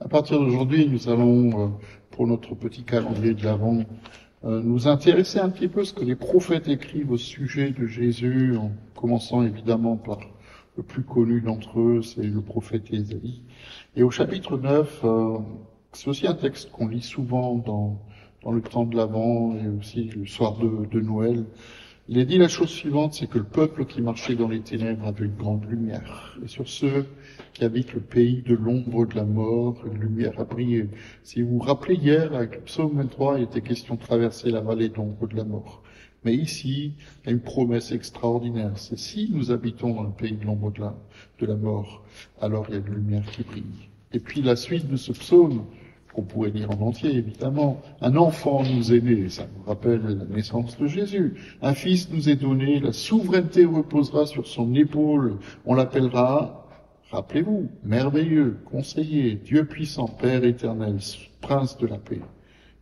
À partir d'aujourd'hui, nous allons, pour notre petit calendrier de l'Avent, nous intéresser un petit peu à ce que les prophètes écrivent au sujet de Jésus, en commençant évidemment par le plus connu d'entre eux, c'est le prophète Ésaïe. Et au chapitre 9, c'est aussi un texte qu'on lit souvent dans le temps de l'Avent et aussi le soir de Noël. Il est dit la chose suivante, c'est que le peuple qui marchait dans les ténèbres avait une grande lumière. Et sur ceux qui habitent le pays de l'ombre de la mort, une lumière a brillé. Si vous vous rappelez hier, avec le psaume 23, il était question de traverser la vallée de l'ombre de la mort. Mais ici, il y a une promesse extraordinaire. C'est si nous habitons dans le pays de l'ombre de la mort, alors il y a une lumière qui brille. Et puis la suite de ce psaume, qu'on pourrait lire en entier, évidemment. Un enfant nous est né, ça nous rappelle la naissance de Jésus. Un fils nous est donné, la souveraineté reposera sur son épaule. On l'appellera, rappelez-vous, merveilleux, conseiller, Dieu puissant, Père éternel, prince de la paix.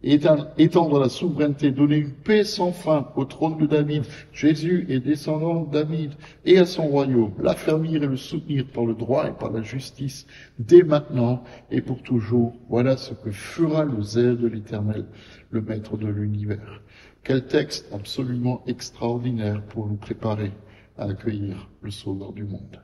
Étendre la souveraineté, donner une paix sans fin au trône de David. Jésus est descendant de David et à son royaume. L'affermir et le soutenir par le droit et par la justice dès maintenant et pour toujours. Voilà ce que fera le zèle de l'Éternel, le maître de l'univers. Quel texte absolument extraordinaire pour nous préparer à accueillir le Sauveur du monde.